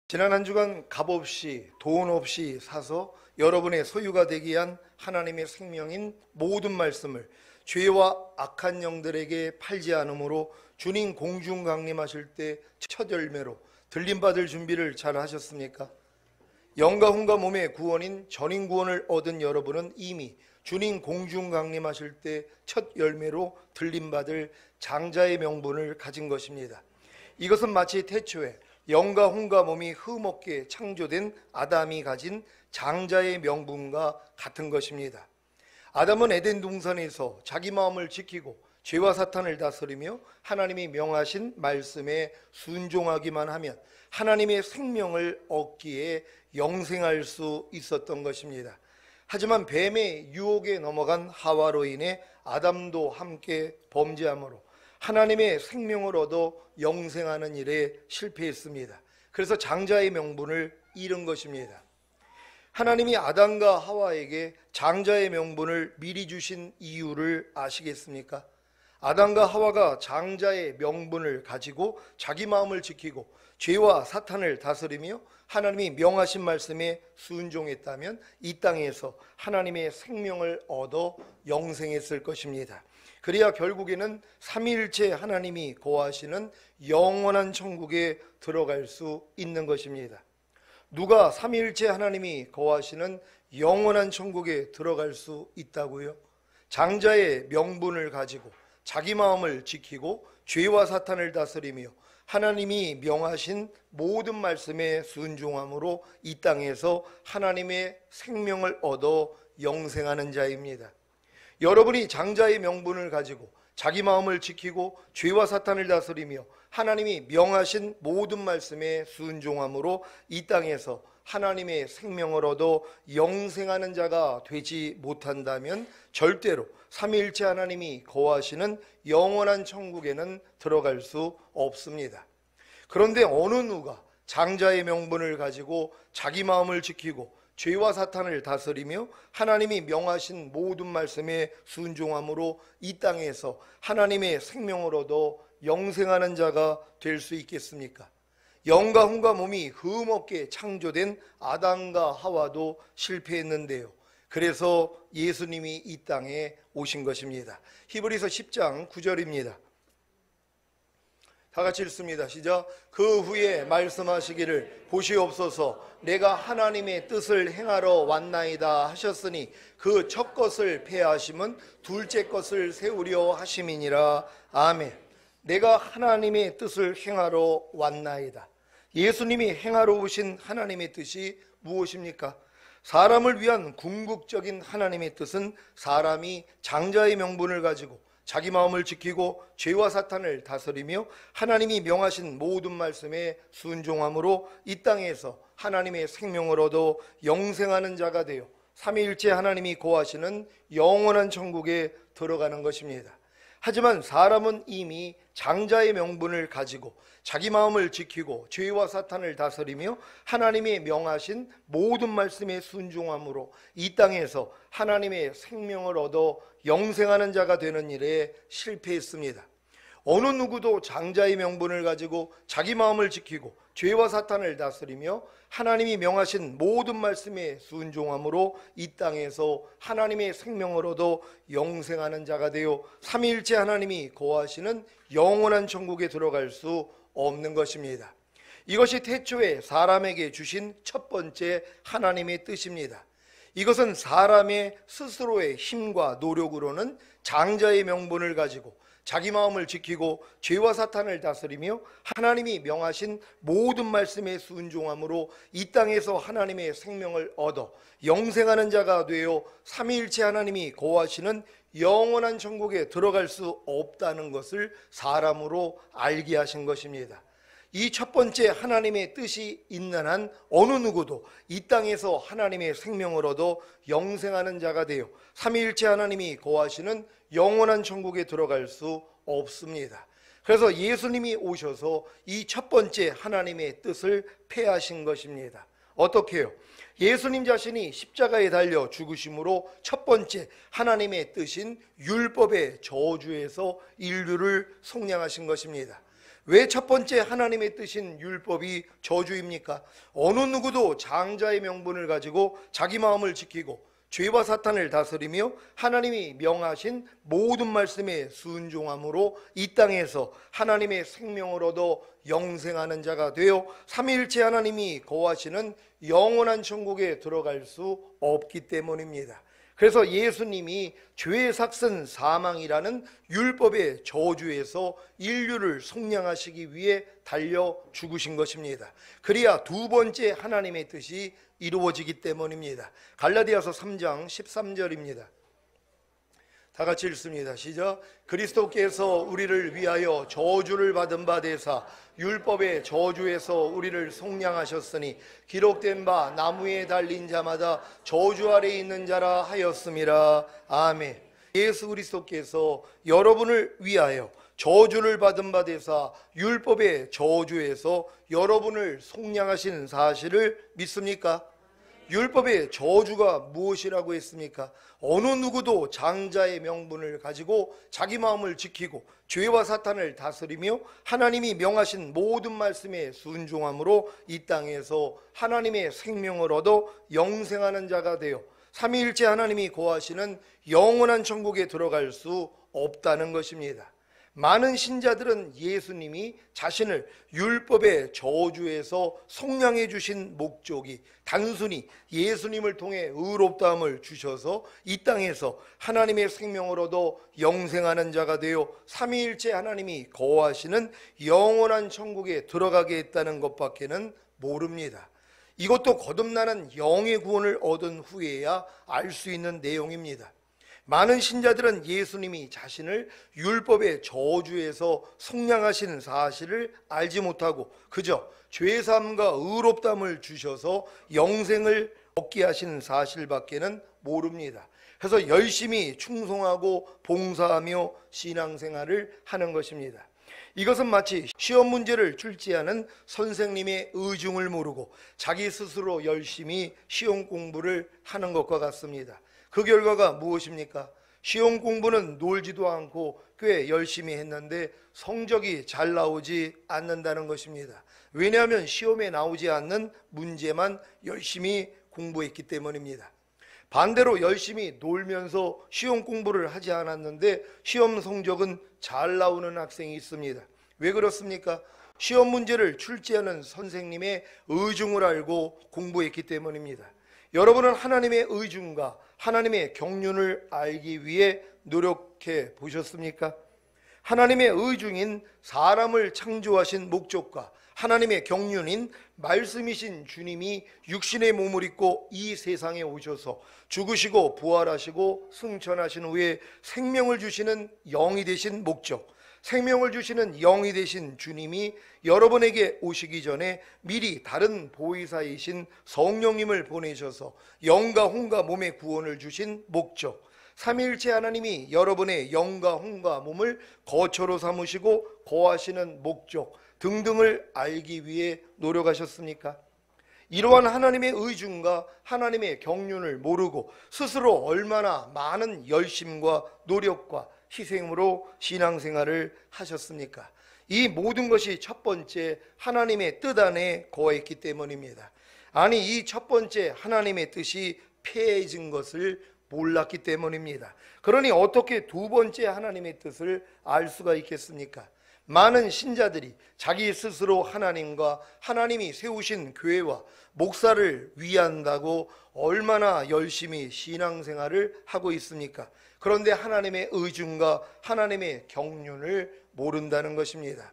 지난 한 주간 값없이 돈 없이 사서 여러분의 소유가 되기 위한 하나님의 생명인 모든 말씀을 죄와 악한 영들에게 팔지 않으므로 주님 공중 강림하실 때 첫 열매로 들림받을 준비를 잘 하셨습니까? 영과 혼과 몸의 구원인 전인 구원을 얻은 여러분은 이미 주님 공중 강림하실 때 첫 열매로 들림받을 장자의 명분을 가진 것입니다. 이것은 마치 태초에 영과 혼과 몸이 흠없게 창조된 아담이 가진 장자의 명분과 같은 것입니다. 아담은 에덴 동산에서 자기 마음을 지키고 죄와 사탄을 다스리며 하나님이 명하신 말씀에 순종하기만 하면 하나님의 생명을 얻기에 영생할 수 있었던 것입니다. 하지만 뱀의 유혹에 넘어간 하와로 인해 아담도 함께 범죄함으로 하나님의 생명을 얻어 영생하는 일에 실패했습니다. 그래서 장자의 명분을 잃은 것입니다. 하나님이 아담과 하와에게 장자의 명분을 미리 주신 이유를 아시겠습니까? 아담과 하와가 장자의 명분을 가지고 자기 마음을 지키고 죄와 사탄을 다스리며 하나님이 명하신 말씀에 순종했다면 이 땅에서 하나님의 생명을 얻어 영생했을 것입니다. 그래야 결국에는 삼위일체 하나님이 거하시는 영원한 천국에 들어갈 수 있는 것입니다. 누가 삼위일체 하나님이 거하시는 영원한 천국에 들어갈 수 있다고요? 장자의 명분을 가지고 자기 마음을 지키고 죄와 사탄을 다스리며 하나님이 명하신 모든 말씀에 순종함으로 이 땅에서 하나님의 생명을 얻어 영생하는 자입니다. 여러분이 장자의 명분을 가지고 자기 마음을 지키고 죄와 사탄을 다스리며 하나님이 명하신 모든 말씀에 순종함으로 이 땅에서 하나님의 생명을 얻어 영생하는 자가 되지 못한다면 절대로 삼위일체 하나님이 거하시는 영원한 천국에는 들어갈 수 없습니다. 그런데 어느 누가 장자의 명분을 가지고 자기 마음을 지키고 죄와 사탄을 다스리며 하나님이 명하신 모든 말씀에 순종함으로 이 땅에서 하나님의 생명을 얻어 영생하는 자가 될 수 있겠습니까? 영과 혼과 몸이 흠없게 창조된 아담과 하와도 실패했는데요. 그래서 예수님이 이 땅에 오신 것입니다. 히브리서 10장 9절입니다. 다 같이 읽습니다. 시작. 그 후에 말씀하시기를 보시옵소서 내가 하나님의 뜻을 행하러 왔나이다 하셨으니 그 첫 것을 폐하심은 둘째 것을 세우려 하심이니라. 아멘. 내가 하나님의 뜻을 행하러 왔나이다. 예수님이 행하러 오신 하나님의 뜻이 무엇입니까? 사람을 위한 궁극적인 하나님의 뜻은 사람이 장자의 명분을 가지고 자기 마음을 지키고 죄와 사탄을 다스리며 하나님이 명하신 모든 말씀에 순종함으로 이 땅에서 하나님의 생명을 얻어 영생하는 자가 되어 삼위일체 하나님이 거하시는 영원한 천국에 들어가는 것입니다. 하지만 사람은 이미 장자의 명분을 가지고 자기 마음을 지키고 죄와 사탄을 다스리며 하나님의 명하신 모든 말씀에 순종함으로 이 땅에서 하나님의 생명을 얻어 영생하는 자가 되는 일에 실패했습니다. 어느 누구도 장자의 명분을 가지고 자기 마음을 지키고 죄와 사탄을 다스리며 하나님이 명하신 모든 말씀에 순종함으로 이 땅에서 하나님의 생명을 얻어 영생하는 자가 되어 삼위일체 하나님이 거하시는 영원한 천국에 들어갈 수 없는 것입니다. 이것이 태초에 사람에게 주신 첫 번째 하나님의 뜻입니다. 이것은 사람의 스스로의 힘과 노력으로는 장자의 명분을 가지고 자기 마음을 지키고 죄와 사탄을 다스리며 하나님이 명하신 모든 말씀에 순종함으로 이 땅에서 하나님의 생명을 얻어 영생하는 자가 되어 삼위일체 하나님이 거하시는 영원한 천국에 들어갈 수 없다는 것을 사람으로 알게 하신 것입니다. 이 첫 번째 하나님의 뜻이 있는 한 어느 누구도 이 땅에서 하나님의 생명을 얻어 영생하는 자가 되어 삼위일체 하나님이 거하시는 영원한 천국에 들어갈 수 없습니다. 그래서 예수님이 오셔서 이 첫 번째 하나님의 뜻을 폐하신 것입니다. 어떻게 해요? 예수님 자신이 십자가에 달려 죽으심으로 첫 번째 하나님의 뜻인 율법의 저주에서 인류를 속량하신 것입니다. 왜 첫 번째 하나님의 뜻인 율법이 저주입니까? 어느 누구도 장자의 명분을 가지고 자기 마음을 지키고 죄와 사탄을 다스리며 하나님이 명하신 모든 말씀에 순종함으로 이 땅에서 하나님의 생명을 얻어 영생하는 자가 되어 삼위일체 하나님이 거하시는 영원한 천국에 들어갈 수 없기 때문입니다. 그래서 예수님이 죄의 삭슨 사망이라는 율법의 저주에서 인류를 속량하시기 위해 달려 죽으신 것입니다. 그래야 두 번째 하나님의 뜻이 이루어지기 때문입니다. 갈라디아서 3장 13절입니다. 다 같이 읽습니다. 시작. 그리스도께서 우리를 위하여 저주를 받은 바 되사 율법의 저주에서 우리를 속량하셨으니 기록된 바 나무에 달린 자마다 저주 아래 있는 자라 하였음이라. 아멘. 예수 그리스도께서 여러분을 위하여 저주를 받은 바 되사 율법의 저주에서 여러분을 속량하신 사실을 믿습니까? 율법의 저주가 무엇이라고 했습니까? 어느 누구도 장자의 명분을 가지고 자기 마음을 지키고 죄와 사탄을 다스리며 하나님이 명하신 모든 말씀에 순종함으로 이 땅에서 하나님의 생명을 얻어 영생하는 자가 되어 삼위일체 하나님이 거하시는 영원한 천국에 들어갈 수 없다는 것입니다. 많은 신자들은 예수님이 자신을 율법의 저주에서 속량해 주신 목적이 단순히 예수님을 통해 의롭다함을 주셔서 이 땅에서 하나님의 생명을 얻어 영생하는 자가 되어 삼위일체 하나님이 거하시는 영원한 천국에 들어가게 했다는 것밖에는 모릅니다. 이것도 거듭나는 영의 구원을 얻은 후에야 알 수 있는 내용입니다. 많은 신자들은 예수님이 자신을 율법의 저주에서 속량하신 사실을 알지 못하고 그저 죄사함과 의롭다함을 주셔서 영생을 얻게 하신 사실밖에는 모릅니다. 그래서 열심히 충성하고 봉사하며 신앙생활을 하는 것입니다. 이것은 마치 시험 문제를 출제하는 선생님의 의중을 모르고 자기 스스로 열심히 시험 공부를 하는 것과 같습니다. 그 결과가 무엇입니까? 시험 공부는 놀지도 않고 꽤 열심히 했는데 성적이 잘 나오지 않는다는 것입니다. 왜냐하면 시험에 나오지 않는 문제만 열심히 공부했기 때문입니다. 반대로 열심히 놀면서 시험 공부를 하지 않았는데 시험 성적은 잘 나오는 학생이 있습니다. 왜 그렇습니까? 시험 문제를 출제하는 선생님의 의중을 알고 공부했기 때문입니다. 여러분은 하나님의 의중과 하나님의 경륜을 알기 위해 노력해 보셨습니까? 하나님의 의중인 사람을 창조하신 목적과 하나님의 경륜인 말씀이신 주님이 육신의 몸을 입고 이 세상에 오셔서 죽으시고 부활하시고 승천하신 후에 생명을 주시는 영이 되신 목적, 생명을 주시는 영이 되신 주님이 여러분에게 오시기 전에 미리 다른 보혜사이신 성령님을 보내셔서 영과 혼과 몸의 구원을 주신 목적, 삼위일체 하나님이 여러분의 영과 혼과 몸을 거처로 삼으시고 거하시는 목적 등등을 알기 위해 노력하셨습니까? 이러한 하나님의 의중과 하나님의 경륜을 모르고 스스로 얼마나 많은 열심과 노력과 희생으로 신앙생활을 하셨습니까? 이 모든 것이 첫 번째 하나님의 뜻 안에 거했기 때문입니다. 아니, 이 첫 번째 하나님의 뜻이 폐해진 것을 몰랐기 때문입니다. 그러니 어떻게 두 번째 하나님의 뜻을 알 수가 있겠습니까? 많은 신자들이 자기 스스로 하나님과 하나님이 세우신 교회와 목사를 위한다고 얼마나 열심히 신앙생활을 하고 있습니까? 그런데 하나님의 의중과 하나님의 경륜을 모른다는 것입니다.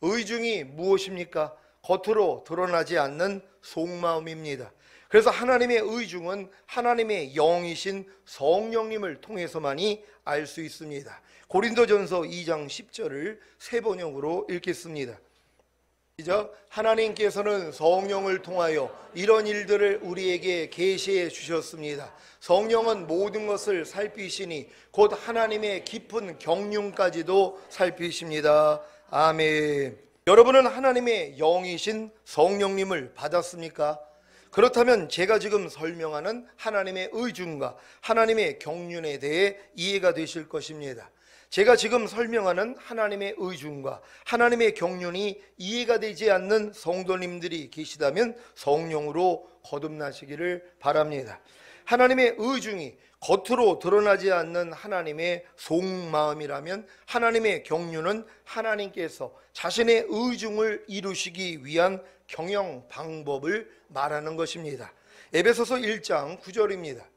의중이 무엇입니까? 겉으로 드러나지 않는 속마음입니다. 그래서 하나님의 의중은 하나님의 영이신 성령님을 통해서만이 알 수 있습니다. 고린도전서 2장 10절을 세 번역으로 읽겠습니다. 시작. 하나님께서는 성령을 통하여 이런 일들을 우리에게 계시해 주셨습니다. 성령은 모든 것을 살피시니 곧 하나님의 깊은 경륜까지도 살피십니다. 아멘. 여러분은 하나님의 영이신 성령님을 받았습니까? 그렇다면 제가 지금 설명하는 하나님의 의중과 하나님의 경륜에 대해 이해가 되실 것입니다. 제가 지금 설명하는 하나님의 의중과 하나님의 경륜이 이해가 되지 않는 성도님들이 계시다면 성령으로 거듭나시기를 바랍니다. 하나님의 의중이 겉으로 드러나지 않는 하나님의 속마음이라면 하나님의 경륜은 하나님께서 자신의 의중을 이루시기 위한 경영 방법을 말하는 것입니다. 에베소서 1장 9절입니다.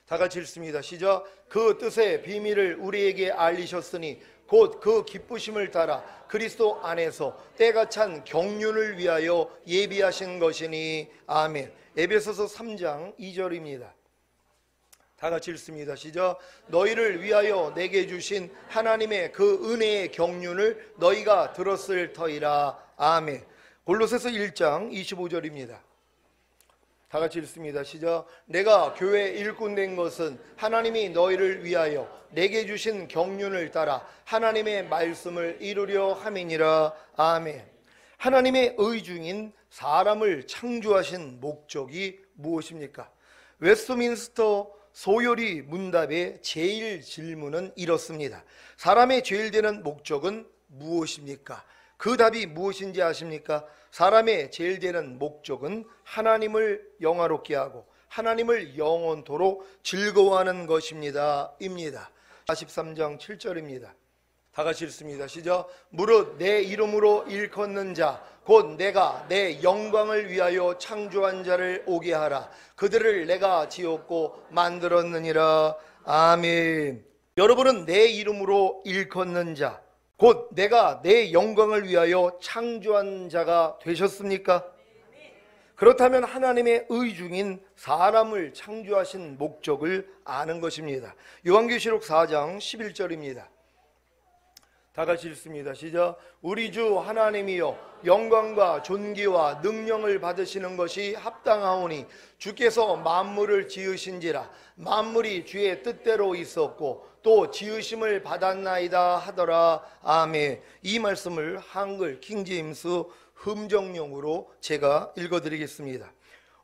다 같이 읽습니다. 시작. 그 뜻의 비밀을 우리에게 알리셨으니 곧 그 기쁘심을 따라 그리스도 안에서 때가 찬 경륜을 위하여 예비하신 것이니. 아멘. 에베소서 3장 2절입니다. 다 같이 읽습니다. 시작. 너희를 위하여 내게 주신 하나님의 그 은혜의 경륜을 너희가 들었을 터이라. 아멘. 골로새서 1장 25절입니다. 다 같이 읽습니다. 시작. 내가 교회 일꾼 된 것은 하나님이 너희를 위하여 내게 주신 경륜을 따라 하나님의 말씀을 이루려 함이니라. 아멘. 하나님의 의중인 사람을 창조하신 목적이 무엇입니까? 웨스트민스터 소요리 문답의 제일 질문은 이렇습니다. 사람의 제일 되는 목적은 무엇입니까? 그 답이 무엇인지 아십니까? 사람의 제일 되는 목적은 하나님을 영화롭게 하고 하나님을 영원토록 즐거워하는 것입니다. 입니다. 43장 7절입니다. 다 같이 읽습니다. 시작. 무릇 내 이름으로 일컫는 자 곧 내가 내 영광을 위하여 창조한 자를 오게 하라. 그들을 내가 지었고 만들었느니라. 아멘. 여러분은 내 이름으로 일컫는 자 곧 내가 내 영광을 위하여 창조한 자가 되셨습니까? 그렇다면 하나님의 의중인 사람을 창조하신 목적을 아는 것입니다. 요한계시록 4장 11절입니다. 다 같이 읽습니다. 시작. 우리 주 하나님이여 영광과 존귀와 능력을 받으시는 것이 합당하오니 주께서 만물을 지으신지라 만물이 주의 뜻대로 있었고 또 지으심을 받았나이다 하더라. 아멘. 이 말씀을 한글 킹제임스 흠정용으로 제가 읽어드리겠습니다.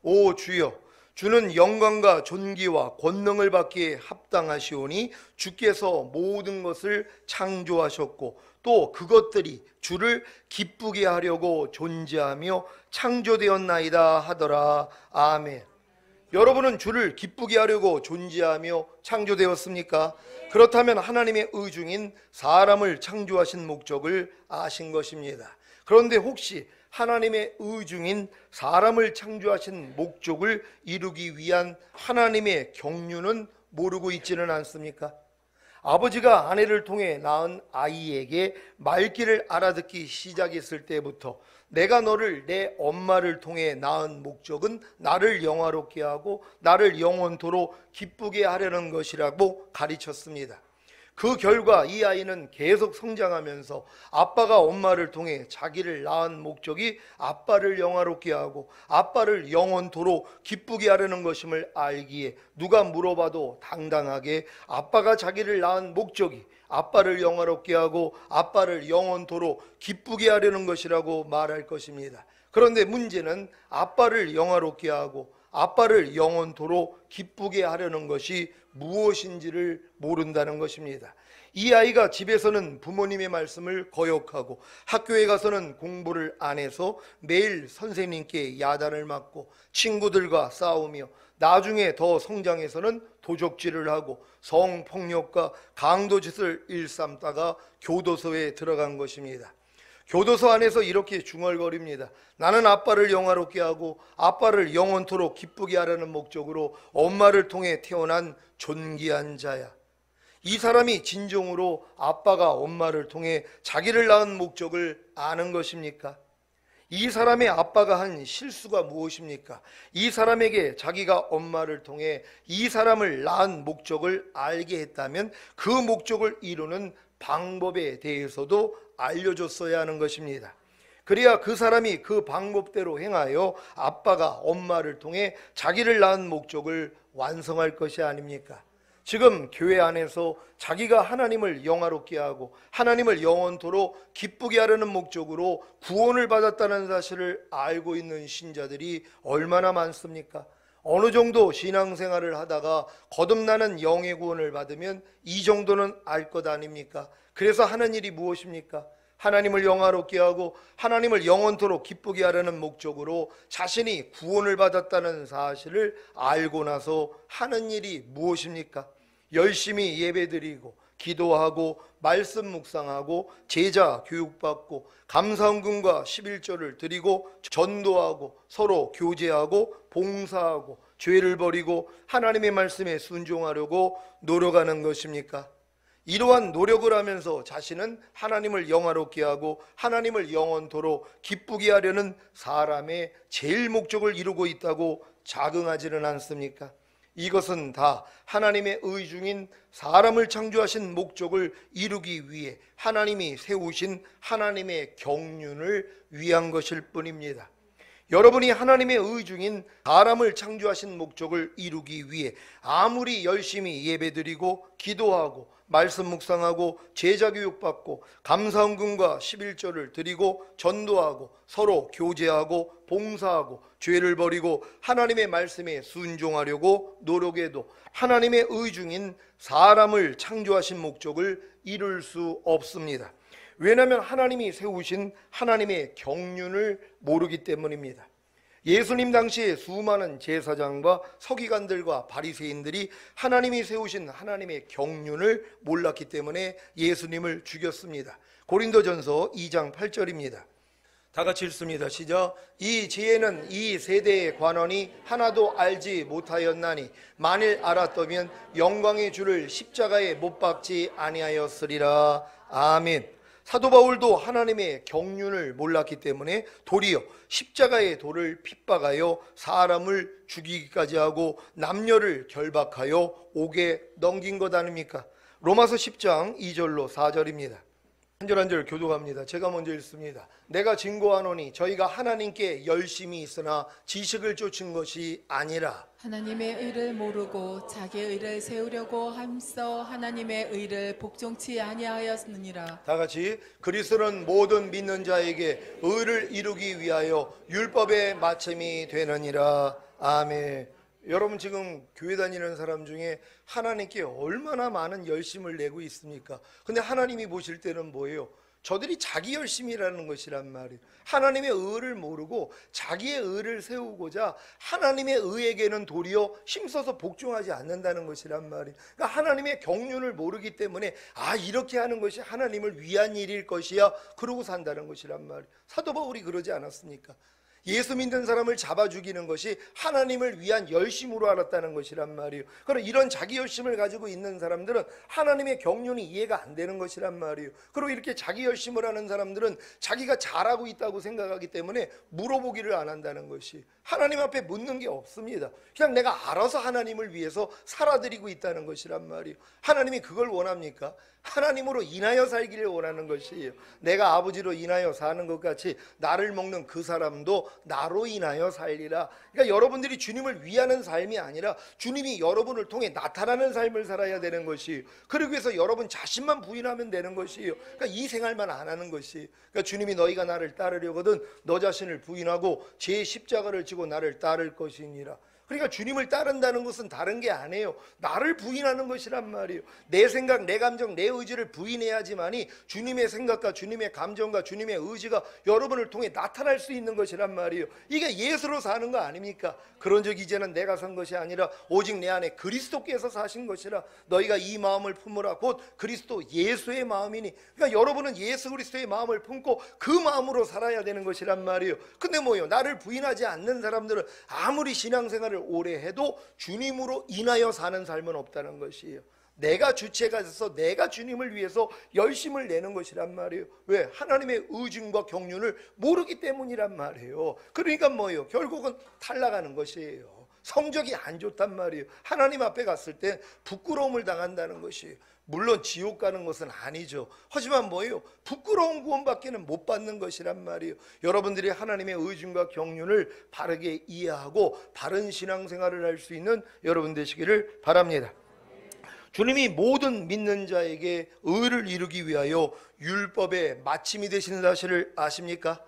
오 주여, 주는 영광과 존귀와 권능을 받기에 합당하시오니 주께서 모든 것을 창조하셨고 또 그것들이 주를 기쁘게 하려고 존재하며 창조되었나이다 하더라. 아멘. 여러분은 주를 기쁘게 하려고 존재하며 창조되었습니까? 그렇다면 하나님의 의중인 사람을 창조하신 목적을 아신 것입니다. 그런데 혹시 하나님의 의중인 사람을 창조하신 목적을 이루기 위한 하나님의 경륜은 모르고 있지는 않습니까? 아버지가 아내를 통해 낳은 아이에게 말귀를 알아듣기 시작했을 때부터 내가 너를 내 엄마를 통해 낳은 목적은 나를 영화롭게 하고 나를 영원토록 기쁘게 하려는 것이라고 가르쳤습니다. 그 결과 이 아이는 계속 성장하면서 아빠가 엄마를 통해 자기를 낳은 목적이 아빠를 영화롭게 하고 아빠를 영원토록 기쁘게 하려는 것임을 알기에 누가 물어봐도 당당하게 아빠가 자기를 낳은 목적이 아빠를 영화롭게 하고 아빠를 영원토록 기쁘게 하려는 것이라고 말할 것입니다. 그런데 문제는 아빠를 영화롭게 하고 아빠를 영원토록 기쁘게 하려는 것이 무엇인지를 모른다는 것입니다. 이 아이가 집에서는 부모님의 말씀을 거역하고 학교에 가서는 공부를 안 해서 매일 선생님께 야단을 맞고 친구들과 싸우며 나중에 더 성장해서는 도적질을 하고 성폭력과 강도짓을 일삼다가 교도소에 들어간 것입니다. 교도소 안에서 이렇게 중얼거립니다. 나는 아빠를 영화롭게 하고 아빠를 영원토록 기쁘게 하려는 목적으로 엄마를 통해 태어난 존귀한 자야. 이 사람이 진정으로 아빠가 엄마를 통해 자기를 낳은 목적을 아는 것입니까? 이 사람의 아빠가 한 실수가 무엇입니까? 이 사람에게 자기가 엄마를 통해 이 사람을 낳은 목적을 알게 했다면 그 목적을 이루는 방법에 대해서도 알려줬어야 하는 것입니다. 그래야 그 사람이 그 방법대로 행하여 아빠가 엄마를 통해 자기를 낳은 목적을 완성할 것이 아닙니까? 지금 교회 안에서 자기가 하나님을 영화롭게 하고 하나님을 영원토록 기쁘게 하려는 목적으로 구원을 받았다는 사실을 알고 있는 신자들이 얼마나 많습니까? 어느 정도 신앙생활을 하다가 거듭나는 영의 구원을 받으면 이 정도는 알 것 아닙니까? 그래서 하는 일이 무엇입니까? 하나님을 영화롭게 하고 하나님을 영원토록 기쁘게 하려는 목적으로 자신이 구원을 받았다는 사실을 알고 나서 하는 일이 무엇입니까? 열심히 예배드리고 기도하고 말씀 묵상하고 제자 교육받고 감사헌금과 11조를 드리고 전도하고 서로 교제하고 봉사하고 죄를 버리고 하나님의 말씀에 순종하려고 노력하는 것입니까? 이러한 노력을 하면서 자신은 하나님을 영화롭게 하고 하나님을 영원토록 기쁘게 하려는 사람의 제일 목적을 이루고 있다고 자긍하지는 않습니까? 이것은 다 하나님의 의중인 사람을 창조하신 목적을 이루기 위해 하나님이 세우신 하나님의 경륜을 위한 것일 뿐입니다. 여러분이 하나님의 의중인 사람을 창조하신 목적을 이루기 위해 아무리 열심히 예배드리고 기도하고 말씀 묵상하고 제자 교육받고 감사헌금과 11조를 드리고 전도하고 서로 교제하고 봉사하고 죄를 버리고 하나님의 말씀에 순종하려고 노력해도 하나님의 의중인 사람을 창조하신 목적을 이룰 수 없습니다. 왜냐하면 하나님이 세우신 하나님의 경륜을 모르기 때문입니다. 예수님 당시에 수많은 제사장과 서기관들과 바리새인들이 하나님이 세우신 하나님의 경륜을 몰랐기 때문에 예수님을 죽였습니다. 고린도전서 2장 8절입니다. 다 같이 읽습니다. 시작. 이 지혜는 이 세대의 관원이 하나도 알지 못하였나니 만일 알았다면 영광의 주를 십자가에 못 박지 아니하였으리라. 아멘. 사도 바울도 하나님의 경륜을 몰랐기 때문에 도리어 십자가의 돌을 핍박하여 사람을 죽이기까지 하고 남녀를 결박하여 옥에 넘긴 것 아닙니까? 로마서 10장 2절로 4절입니다. 한 절 한 절 교독합니다. 제가 먼저 읽습니다. 내가 증거하노니 저희가 하나님께 열심히 있으나 지식을 쫓은 것이 아니라 하나님의 의를 모르고 자기의 의를 세우려고 함써 하나님의 의를 복종치 아니하였느니라. 다 같이 그리스도는 모든 믿는 자에게 의를 이루기 위하여 율법의 마침이 되느니라. 아멘. 여러분 지금 교회 다니는 사람 중에 하나님께 얼마나 많은 열심을 내고 있습니까? 근데 하나님이 보실 때는 뭐예요? 저들이 자기 열심이라는 것이란 말이에요. 하나님의 의를 모르고 자기의 의를 세우고자 하나님의 의에게는 도리어 힘써서 복종하지 않는다는 것이란 말이에요. 그러니까 하나님의 경륜을 모르기 때문에 이렇게 하는 것이 하나님을 위한 일일 것이야 그러고 산다는 것이란 말이에요. 사도 바울이 그러지 않았습니까? 예수 믿는 사람을 잡아 죽이는 것이 하나님을 위한 열심으로 알았다는 것이란 말이에요. 그럼 이런 자기 열심을 가지고 있는 사람들은 하나님의 경륜이 이해가 안 되는 것이란 말이에요. 그리고 이렇게 자기 열심을 하는 사람들은 자기가 잘하고 있다고 생각하기 때문에 물어보기를 안 한다는 것이, 하나님 앞에 묻는 게 없습니다. 그냥 내가 알아서 하나님을 위해서 살아드리고 있다는 것이란 말이에요. 하나님이 그걸 원합니까? 하나님으로 인하여 살기를 원하는 것이에요. 내가 아버지로 인하여 사는 것 같이 나를 먹는 그 사람도 나로 인하여 살리라. 그러니까 여러분들이 주님을 위하는 삶이 아니라 주님이 여러분을 통해 나타나는 삶을 살아야 되는 것이에요. 그러기 위해서 여러분 자신만 부인하면 되는 것이에요. 그러니까 이 생활만 안 하는 것이에요. 그러니까 주님이 너희가 나를 따르려거든 너 자신을 부인하고 제 십자가를 지고 나를 따를 것이니라. 그러니까 주님을 따른다는 것은 다른 게 아니에요. 나를 부인하는 것이란 말이에요. 내 생각, 내 감정, 내 의지를 부인해야지만이 주님의 생각과 주님의 감정과 주님의 의지가 여러분을 통해 나타날 수 있는 것이란 말이에요. 이게 예수로 사는 거 아닙니까? 그런즉 이제는 내가 산 것이 아니라 오직 내 안에 그리스도께서 사신 것이라. 너희가 이 마음을 품으라. 곧 그리스도 예수의 마음이니. 그러니까 여러분은 예수 그리스도의 마음을 품고 그 마음으로 살아야 되는 것이란 말이에요. 근데 뭐예요? 나를 부인하지 않는 사람들은 아무리 신앙생활을 오래 해도 주님으로 인하여 사는 삶은 없다는 것이에요. 내가 주체가 돼서 내가 주님을 위해서 열심을 내는 것이란 말이에요. 왜? 하나님의 의중과 경륜을 모르기 때문이란 말이에요. 그러니까 뭐예요? 결국은 탈락하는 것이에요. 성적이 안 좋단 말이에요. 하나님 앞에 갔을 때 부끄러움을 당한다는 것이에요. 물론 지옥 가는 것은 아니죠. 하지만 뭐예요? 부끄러운 구원밖에는 못 받는 것이란 말이에요. 여러분들이 하나님의 의중과 경륜을 바르게 이해하고 바른 신앙생활을 할 수 있는 여러분 되시기를 바랍니다. 주님이 모든 믿는 자에게 의를 이루기 위하여 율법의 마침이 되시는 사실을 아십니까?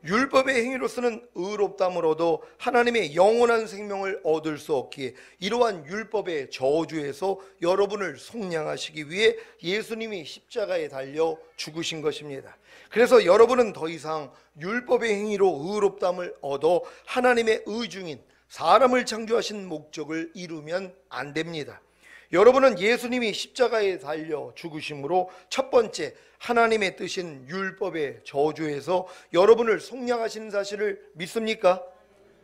율법의 행위로서는 의롭다함을 얻어 하나님의 영원한 생명을 얻을 수 없기에 이러한 율법의 저주에서 여러분을 속량하시기 위해 예수님이 십자가에 달려 죽으신 것입니다. 그래서 여러분은 더 이상 율법의 행위로 의롭다함을 얻어 하나님의 의중인 사람을 창조하신 목적을 이루면 안 됩니다. 여러분은 예수님이 십자가에 달려 죽으심으로 첫 번째 하나님의 뜻인 율법의 저주에서 여러분을 속량하신 사실을 믿습니까?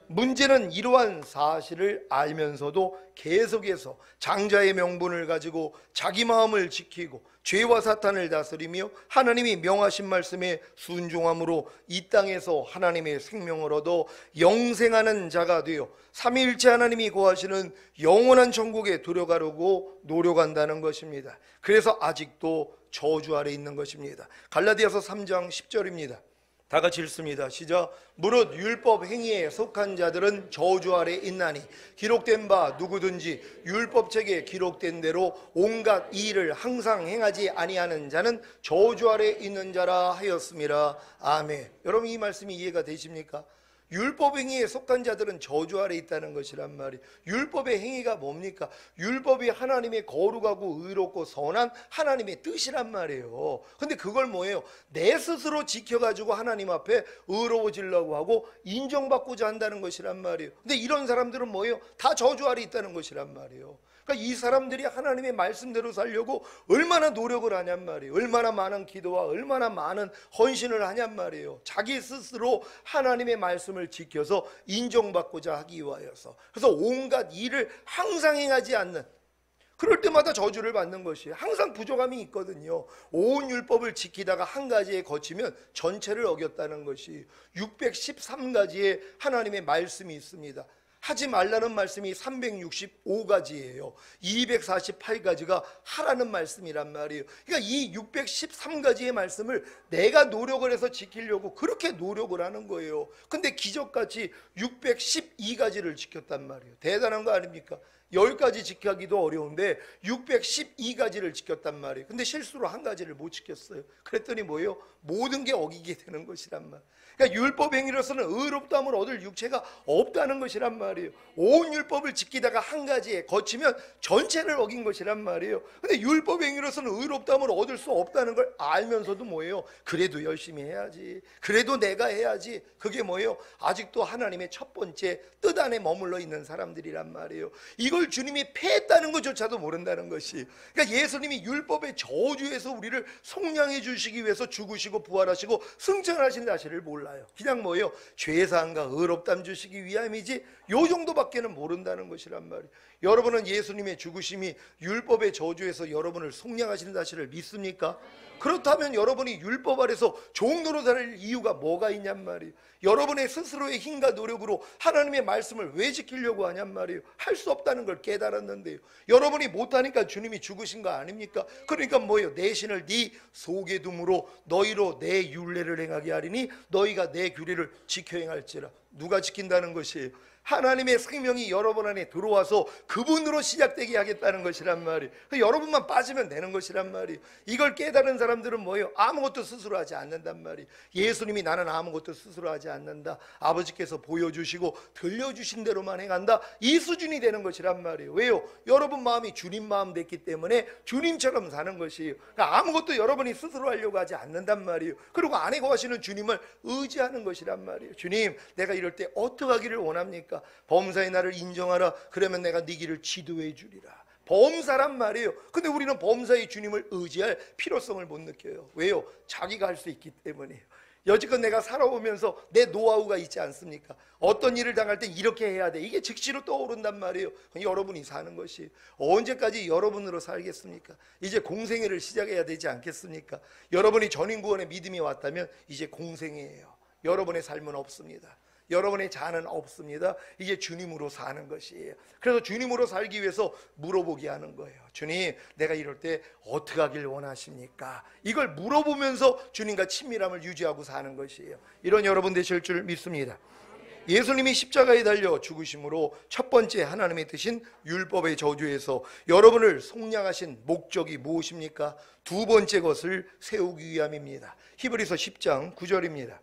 문제는 이러한 사실을 알면서도 계속해서 장자의 명분을 가지고 자기 마음을 지키고 죄와 사탄을 다스리며 하나님이 명하신 말씀에 순종함으로 이 땅에서 하나님의 생명을 얻어 영생하는 자가 되어 삼위일체 하나님이 거하시는 영원한 천국에 들어가려고 노력한다는 것입니다. 그래서 아직도 저주 아래 있는 것입니다. 갈라디아서 3장 10절입니다. 다 같이 읽습니다. 시작. 무릇 율법 행위에 속한 자들은 저주 아래 있나니 기록된 바 누구든지 율법책에 기록된 대로 온갖 이 일을 항상 행하지 아니하는 자는 저주 아래 있는 자라 하였음이라. 아멘. 여러분, 이 말씀이 이해가 되십니까? 율법 행위에 속한 자들은 저주 아래 있다는 것이란 말이에요. 율법의 행위가 뭡니까? 율법이 하나님의 거룩하고 의롭고 선한 하나님의 뜻이란 말이에요. 근데 그걸 뭐예요? 내 스스로 지켜가지고 하나님 앞에 의로워지려고 하고 인정받고자 한다는 것이란 말이에요. 근데 이런 사람들은 뭐예요? 다 저주 아래 있다는 것이란 말이에요. 그러니까 이 사람들이 하나님의 말씀대로 살려고 얼마나 노력을 하냔 말이에요. 얼마나 많은 기도와 얼마나 많은 헌신을 하냔 말이에요. 자기 스스로 하나님의 말씀을 지켜서 인정받고자 하기 위하여서. 그래서 온갖 일을 항상 행하지 않는, 그럴 때마다 저주를 받는 것이에요. 항상 부족함이 있거든요. 온 율법을 지키다가 한 가지에 거치면 전체를 어겼다는 것이 613가지의 하나님의 말씀이 있습니다. 하지 말라는 말씀이 365가지예요. 248가지가 하라는 말씀이란 말이에요. 그러니까 이 613가지의 말씀을 내가 노력을 해서 지키려고 그렇게 노력을 하는 거예요. 근데 기적같이 612가지를 지켰단 말이에요. 대단한 거 아닙니까? 10가지 지키기도 어려운데 612가지를 지켰단 말이에요. 근데 실수로 한 가지를 못 지켰어요. 그랬더니 뭐예요? 모든 게 어기게 되는 것이란 말. 그러니까 율법 행위로서는 의롭다함을 얻을 육체가 없다는 것이란 말이에요. 온 율법을 지키다가 한 가지에 거치면 전체를 어긴 것이란 말이에요. 근데 율법 행위로서는 의롭다함을 얻을 수 없다는 걸 알면서도 뭐예요? 그래도 열심히 해야지, 그래도 내가 해야지. 그게 뭐예요? 아직도 하나님의 첫 번째 뜻 안에 머물러 있는 사람들이란 말이에요. 이걸 주님이 패했다는 것조차도 모른다는 것이. 그러니까 예수님이 율법의 저주에서 우리를 속량해 주시기 위해서 죽으시고 부활하시고 승천하신 사실을 몰라요. 그냥 뭐예요? 죄사함과 의롭다함 주시기 위함이지 요 정도밖에는 모른다는 것이란 말이에요. 여러분은 예수님의 죽으심이 율법의 저주에서 여러분을 속량하시는 사실을 믿습니까? 그렇다면 여러분이 율법 아래서 종노릇 할 이유가 뭐가 있냔 말이에요. 여러분의 스스로의 힘과 노력으로 하나님의 말씀을 왜 지키려고 하냔 말이에요. 할 수 없다는 걸 깨달았는데요. 여러분이 못하니까 주님이 죽으신 거 아닙니까? 그러니까 뭐예요? 내 신을 네 속에 둠으로 너희로 내 율례를 행하게 하리니 너희가 내 규례를 지켜 행할지라. 누가 지킨다는 것이에요? 하나님의 생명이 여러분 안에 들어와서 그분으로 시작되게 하겠다는 것이란 말이에요. 여러분만 빠지면 되는 것이란 말이에요. 이걸 깨달은 사람들은 뭐예요? 아무것도 스스로 하지 않는단 말이에요. 예수님이 나는 아무것도 스스로 하지 않는다, 아버지께서 보여주시고 들려주신 대로만 행한다, 이 수준이 되는 것이란 말이에요. 왜요? 여러분 마음이 주님 마음 됐기 때문에 주님처럼 사는 것이에요. 그러니까 아무것도 여러분이 스스로 하려고 하지 않는단 말이에요. 그리고 안에 거하시는 주님을 의지하는 것이란 말이에요. 주님, 내가 이럴 때 어떻게 하기를 원합니까? 범사의 나를 인정하라. 그러면 내가 네 길을 지도해 주리라. 범사란 말이에요. 근데 우리는 범사의 주님을 의지할 필요성을 못 느껴요. 왜요? 자기가 할 수 있기 때문이에요. 여지껏 내가 살아오면서 내 노하우가 있지 않습니까? 어떤 일을 당할 때 이렇게 해야 돼, 이게 즉시로 떠오른단 말이에요. 여러분이 사는 것이 언제까지 여러분으로 살겠습니까? 이제 공생애를 시작해야 되지 않겠습니까? 여러분이 전인구원의 믿음이 왔다면 이제 공생애예요. 여러분의 삶은 없습니다. 여러분의 자는 없습니다. 이제 주님으로 사는 것이에요. 그래서 주님으로 살기 위해서 물어보게 하는 거예요. 주님, 내가 이럴 때 어떻게 하길 원하십니까? 이걸 물어보면서 주님과 친밀함을 유지하고 사는 것이에요. 이런 여러분 되실 줄 믿습니다. 예수님이 십자가에 달려 죽으심으로 첫 번째 하나님의 뜻인 율법의 저주에서 여러분을 속량하신 목적이 무엇입니까? 두 번째 것을 세우기 위함입니다. 히브리서 10장 9절입니다.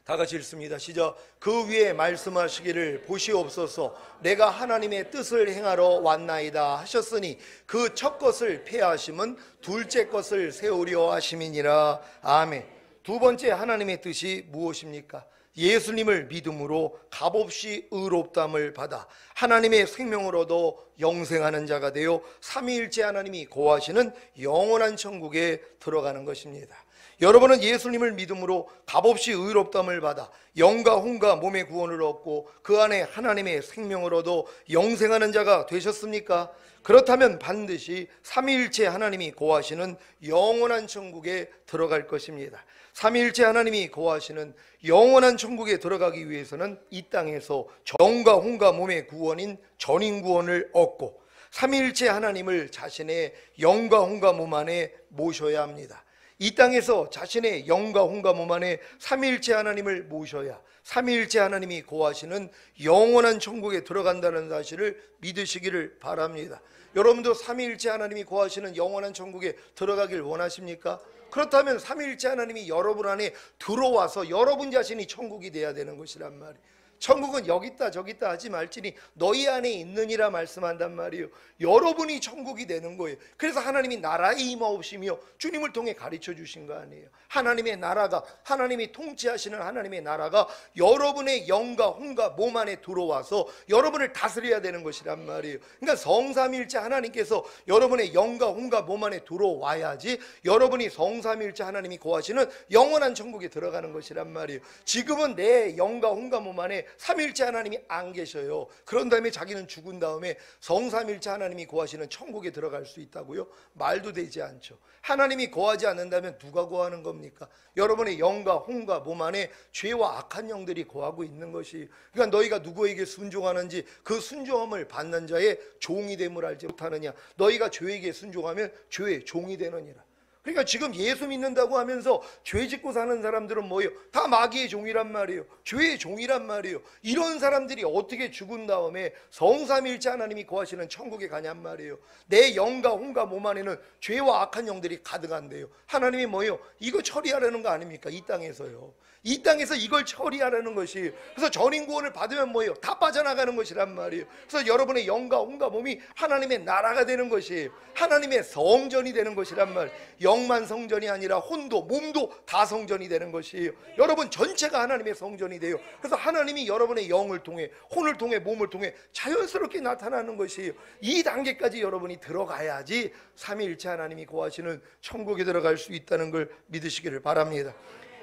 다 같이 읽습니다. 시작. 그 위에 말씀하시기를 보시옵소서 내가 하나님의 뜻을 행하러 왔나이다 하셨으니 그 첫 것을 폐하심은 둘째 것을 세우려 하심이니라. 아멘. 두 번째 하나님의 뜻이 무엇입니까? 예수님을 믿음으로 값없이 의롭담을 받아 하나님의 생명을 얻어 영생하는 자가 되어 삼위일체 하나님이 거하시는 영원한 천국에 들어가는 것입니다. 여러분은 예수님을 믿음으로 값없이 의롭담을 받아 영과 혼과 몸의 구원을 얻고 그 안에 하나님의 생명을 얻어 영생하는 자가 되셨습니까? 그렇다면 반드시 삼위일체 하나님이 거하시는 영원한 천국에 들어갈 것입니다. 삼위일체 하나님이 거하시는 영원한 천국에 들어가기 위해서는 이 땅에서 영과 혼과 몸의 구원인 전인구원을 얻고 삼위일체 하나님을 자신의 영과 혼과 몸 안에 모셔야 합니다. 이 땅에서 자신의 영과 혼과 몸 안에 삼위일체 하나님을 모셔야 삼위일체 하나님이 거하시는 영원한 천국에 들어간다는 사실을 믿으시기를 바랍니다. 여러분도 삼위일체 하나님이 거하시는 영원한 천국에 들어가길 원하십니까? 그렇다면 삼위일체 하나님이 여러분 안에 들어와서 여러분 자신이 천국이 돼야 되는 것이란 말이에요. 천국은 여기 있다 저기 있다 하지 말지니 너희 안에 있느니라 말씀한단 말이에요. 여러분이 천국이 되는 거예요. 그래서 하나님이 나라에 임하옵시며 주님을 통해 가르쳐 주신 거 아니에요. 하나님의 나라가, 하나님이 통치하시는 하나님의 나라가 여러분의 영과 혼과 몸 안에 들어와서 여러분을 다스려야 되는 것이란 말이에요. 그러니까 성삼위일체 하나님께서 여러분의 영과 혼과 몸 안에 들어와야지 여러분이 성삼위일체 하나님이 거하시는 영원한 천국에 들어가는 것이란 말이에요. 지금은 내 영과 혼과 몸 안에 삼위일체 하나님이 안 계셔요. 그런 다음에 자기는 죽은 다음에 성삼위일체 하나님이 거하시는 천국에 들어갈 수 있다고요? 말도 되지 않죠. 하나님이 거하지 않는다면 누가 거하는 겁니까? 여러분의 영과 혼과 몸 안에 죄와 악한 영들이 거하고 있는 것이, 그러니까 너희가 누구에게 순종하는지 그 순종함을 받는 자의 종이 됨을 알지 못하느냐. 너희가 죄에게 순종하면 죄의 종이 되느니라. 그러니까 지금 예수 믿는다고 하면서 죄 짓고 사는 사람들은 뭐예요? 다 마귀의 종이란 말이에요. 죄의 종이란 말이에요. 이런 사람들이 어떻게 죽은 다음에 성삼위일체 하나님이 거하시는 천국에 가냔 말이에요. 내 영과 혼과 몸 안에는 죄와 악한 영들이 가득한데요. 하나님이 뭐예요? 이거 처리하라는 거 아닙니까? 이 땅에서요. 이 땅에서 이걸 처리하라는 것이, 그래서 전인구원을 받으면 뭐예요? 다 빠져나가는 것이란 말이에요. 그래서 여러분의 영과 혼과 몸이 하나님의 나라가 되는 것이, 하나님의 성전이 되는 것이란 말이에요. 영만 성전이 아니라 혼도 몸도 다 성전이 되는 것이에요. 여러분 전체가 하나님의 성전이 돼요. 그래서 하나님이 여러분의 영을 통해, 혼을 통해, 몸을 통해 자연스럽게 나타나는 것이에요. 이 단계까지 여러분이 들어가야지 삼위일체 하나님이 거하시는 천국에 들어갈 수 있다는 걸 믿으시기를 바랍니다.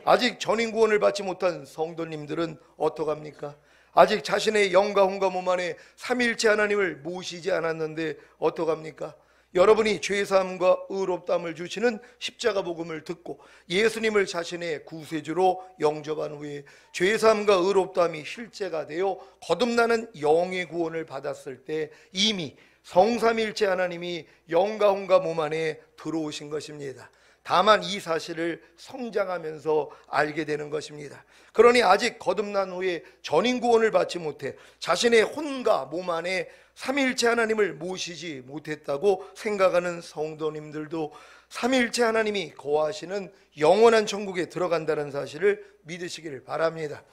아직 전인구원을 받지 못한 성도님들은 어떡합니까? 아직 자신의 영과 혼과 몸 안에 삼위일체 하나님을 모시지 않았는데 어떡합니까? 여러분이 죄사함과 의롭다함을 주시는 십자가 복음을 듣고 예수님을 자신의 구세주로 영접한 후에 죄사함과 의롭다함이 실제가 되어 거듭나는 영의 구원을 받았을 때 이미 성삼위일체 하나님이 영과 혼과 몸 안에 들어오신 것입니다. 다만 이 사실을 성장하면서 알게 되는 것입니다. 그러니 아직 거듭난 후에 전인구원을 받지 못해 자신의 혼과 몸 안에 삼위일체 하나님을 모시지 못했다고 생각하는 성도님들도 삼위일체 하나님이 거하시는 영원한 천국에 들어간다는 사실을 믿으시기를 바랍니다.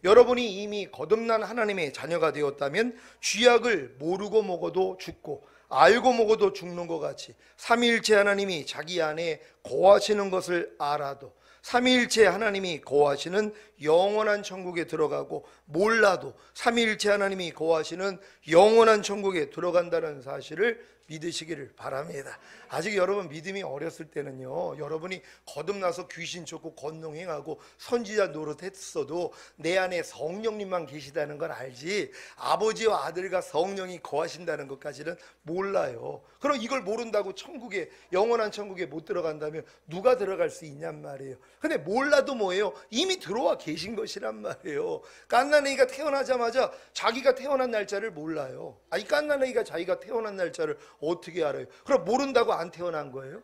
여러분이 이미 거듭난 하나님의 자녀가 되었다면 쥐약을 모르고 먹어도 죽고 알고 먹어도 죽는 것 같이 삼위일체 하나님이 자기 안에 거하시는 것을 알아도 삼위일체 하나님이 거하시는 영원한 천국에 들어가고 몰라도 삼위일체 하나님이 거하시는 영원한 천국에 들어간다는 사실을 믿으시기를 바랍니다. 아직 여러분 믿음이 어렸을 때는요, 여러분이 거듭나서 귀신 쫓고 권능행하고 선지자 노릇했어도 내 안에 성령님만 계시다는 걸 알지 아버지와 아들과 성령이 거하신다는 것까지는 몰라요. 그럼 이걸 모른다고 천국에, 영원한 천국에 못 들어간다면 누가 들어갈 수 있냔 말이에요. 근데 몰라도 뭐예요? 이미 들어와 계신 것이란 말이에요. 갓난아기가 태어나자마자 자기가 태어난 날짜를 몰라요. 아니 갓난아기가 자기가 태어난 날짜를 어떻게 알아요? 그럼 모른다고 안 태어난 거예요?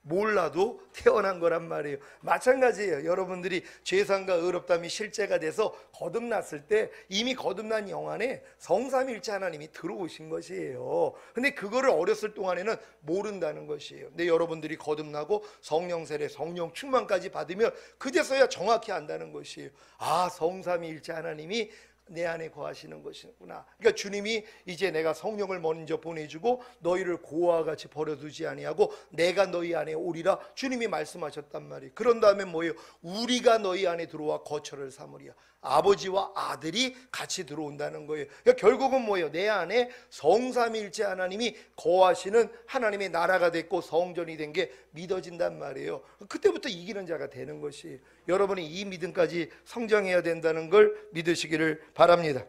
몰라도 태어난 거란 말이에요. 마찬가지예요. 여러분들이 죄상과 의롭다함이 실제가 돼서 거듭났을 때 이미 거듭난 영 안에 성삼일체 하나님이 들어오신 것이에요. 근데 그거를 어렸을 동안에는 모른다는 것이에요. 근데 여러분들이 거듭나고 성령 세례, 성령 충만까지 받으면 그제서야 정확히 안다는 것이에요. 아, 성삼일체 하나님이 내 안에 거하시는 것이구나. 그러니까 주님이 이제 내가 성령을 먼저 보내주고 너희를 고아와 같이 버려두지 아니하고 내가 너희 안에 오리라 주님이 말씀하셨단 말이에요. 그런 다음에 뭐예요? 우리가 너희 안에 들어와 거처를 삼으리야. 아버지와 아들이 같이 들어온다는 거예요. 그러니까 결국은 뭐예요? 내 안에 성삼일체 하나님이 거하시는 하나님의 나라가 됐고 성전이 된 게 믿어진단 말이에요. 그때부터 이기는 자가 되는 것이, 여러분이 이 믿음까지 성장해야 된다는 걸 믿으시기를 바랍니다.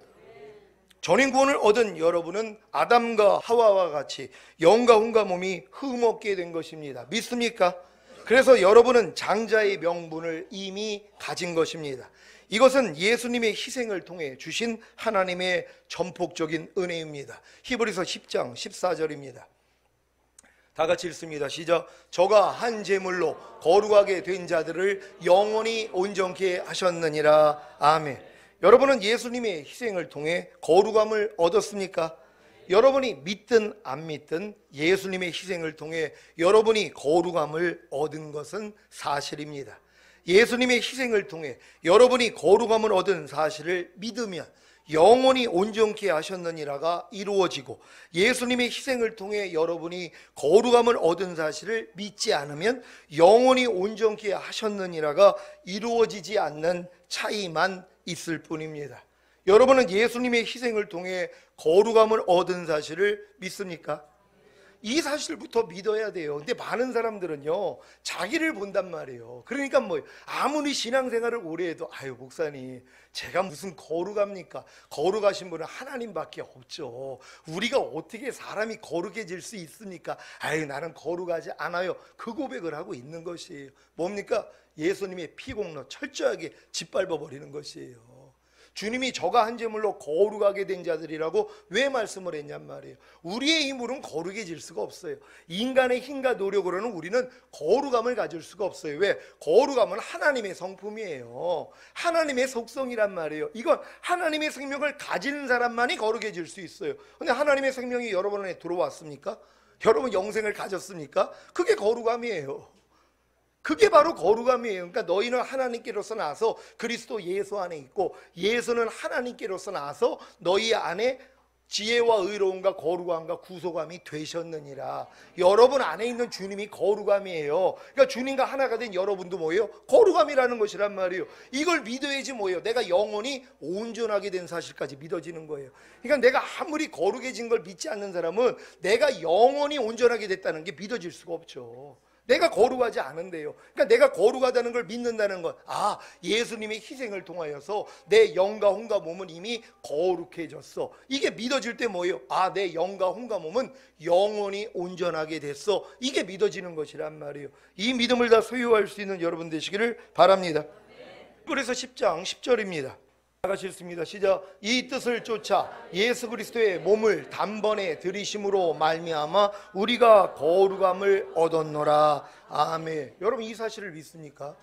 전인 구원을 얻은 여러분은 아담과 하와와 같이 영과 혼과 몸이 흠없게 된 것입니다. 믿습니까? 그래서 여러분은 장자의 명분을 이미 가진 것입니다. 이것은 예수님의 희생을 통해 주신 하나님의 전폭적인 은혜입니다. 히브리서 10장 14절입니다. 다 같이 읽습니다. 시작. 저가 한 제물로 거룩하게 된 자들을 영원히 온전케 하셨느니라. 아멘. 여러분은 예수님의 희생을 통해 거룩함을 얻었습니까? 여러분이 믿든 안 믿든 예수님의 희생을 통해 여러분이 거룩함을 얻은 것은 사실입니다. 예수님의 희생을 통해 여러분이 거룩함을 얻은 사실을 믿으면 영원히 온전케 하셨느니라가 이루어지고, 예수님의 희생을 통해 여러분이 거룩함을 얻은 사실을 믿지 않으면 영원히 온전케 하셨느니라가 이루어지지 않는 차이만 있을 뿐입니다. 여러분은 예수님의 희생을 통해 거룩함을 얻은 사실을 믿습니까? 이 사실부터 믿어야 돼요. 근데 많은 사람들은요, 자기를 본단 말이에요. 그러니까 뭐 아무리 신앙생활을 오래 해도 아유 목사님 제가 무슨 거룩합니까? 거룩하신 분은 하나님밖에 없죠. 우리가 어떻게 사람이 거룩해질 수 있습니까? 아유 나는 거룩하지 않아요. 그 고백을 하고 있는 것이에요. 뭡니까? 예수님의 피공로 철저하게 짓밟아 버리는 것이에요. 주님이 저가 한 제물로 거룩하게 된 자들이라고 왜 말씀을 했냔 말이에요. 우리의 힘으로는 거룩해질 수가 없어요. 인간의 힘과 노력으로는 우리는 거룩함을 가질 수가 없어요. 왜? 거룩함은 하나님의 성품이에요. 하나님의 속성이란 말이에요. 이건 하나님의 생명을 가지는 사람만이 거룩해질 수 있어요. 근데 하나님의 생명이 여러분 안에 들어왔습니까? 여러분 영생을 가졌습니까? 그게 거룩함이에요. 그게 바로 거룩함이에요. 그러니까 너희는 하나님께로서 나서 그리스도 예수 안에 있고, 예수는 하나님께로서 나서 너희 안에 지혜와 의로움과 거룩함과 구속함이 되셨느니라. 여러분 안에 있는 주님이 거룩함이에요. 그러니까 주님과 하나가 된 여러분도 뭐예요? 거룩함이라는 것이란 말이에요. 이걸 믿어야지 뭐예요? 내가 영원히 온전하게 된 사실까지 믿어지는 거예요. 그러니까 내가 아무리 거룩해진 걸 믿지 않는 사람은 내가 영원히 온전하게 됐다는 게 믿어질 수가 없죠. 내가 거룩하지 않은데요. 그러니까 내가 거룩하다는 걸 믿는다는 것, 아 예수님의 희생을 통하여서 내 영과 혼과 몸은 이미 거룩해졌어. 이게 믿어질 때 뭐예요? 아 내 영과 혼과 몸은 영원히 온전하게 됐어. 이게 믿어지는 것이란 말이에요. 이 믿음을 다 소유할 수 있는 여러분 되시기를 바랍니다. 그래서 10장 10절입니다. 다 같이 읽습니다. 시작. 이 뜻을 쫓아 예수 그리스도의 몸을 단번에 들이심으로 말미암아 우리가 거룩함을 얻었노라. 아멘. 여러분 이 사실을 믿습니까?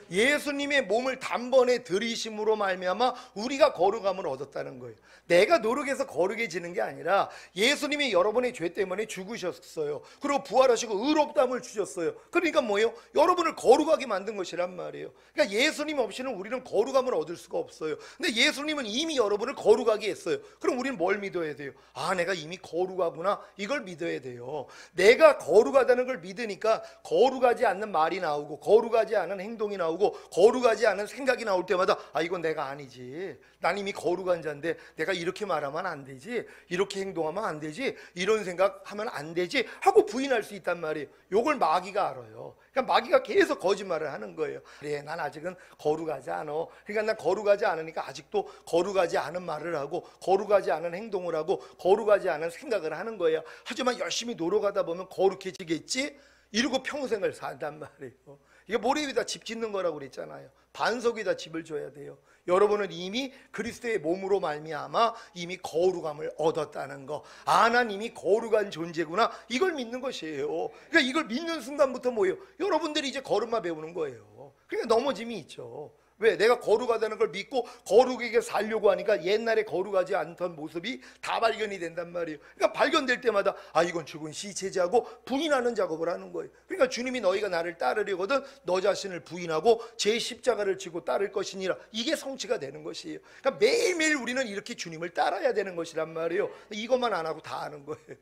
예수님의 몸을 단번에 들이심으로 말미암아 우리가 거룩함을 얻었다는 거예요. 내가 노력해서 거룩해지는 게 아니라 예수님이 여러분의 죄 때문에 죽으셨어요. 그리고 부활하시고 의롭다함을 주셨어요. 그러니까 뭐예요? 여러분을 거룩하게 만든 것이란 말이에요. 그러니까 예수님 없이는 우리는 거룩함을 얻을 수가 없어요. 근데 예수님은 이미 여러분을 거룩하게 했어요. 그럼 우리는 뭘 믿어야 돼요? 아 내가 이미 거룩하구나, 이걸 믿어야 돼요. 내가 거룩하다는 걸 믿으니까 거룩하지 않는 말이 나오고 거룩하지 않은 행동이 나오고 거룩하지 않은 생각이 나올 때마다 아 이건 내가 아니지, 난 이미 거룩한 자인데 내가 이렇게 말하면 안 되지, 이렇게 행동하면 안 되지, 이런 생각하면 안 되지 하고 부인할 수 있단 말이에요. 요걸 마귀가 알아요. 그러니까 마귀가 계속 거짓말을 하는 거예요. 그래 난 아직은 거룩하지 않아. 그러니까 난 거룩하지 않으니까 아직도 거룩하지 않은 말을 하고 거룩하지 않은 행동을 하고 거룩하지 않은 생각을 하는 거예요. 하지만 열심히 노력하다 보면 거룩해지겠지 이러고 평생을 산단 말이에요. 이게 모래 위에다 집 짓는 거라고 그랬잖아요. 반석 위에다 집을 줘야 돼요. 여러분은 이미 그리스도의 몸으로 말미암아 이미 거룩함을 얻었다는 거. 아, 난 이미 거룩한 존재구나. 이걸 믿는 것이에요. 그러니까 이걸 믿는 순간부터 뭐예요? 여러분들이 이제 걸음마 배우는 거예요. 그러니까 넘어짐이 있죠. 왜? 내가 거룩하다는 걸 믿고 거룩하게 살려고 하니까 옛날에 거룩하지 않던 모습이 다 발견이 된단 말이에요. 그러니까 발견될 때마다 아, 이건 죽은 시체자고 부인하는 작업을 하는 거예요. 그러니까 주님이 너희가 나를 따르려거든 너 자신을 부인하고 제 십자가를 지고 따를 것이니라. 이게 성취가 되는 것이에요. 그러니까 매일매일 우리는 이렇게 주님을 따라야 되는 것이란 말이에요. 이것만 안 하고 다 하는 거예요.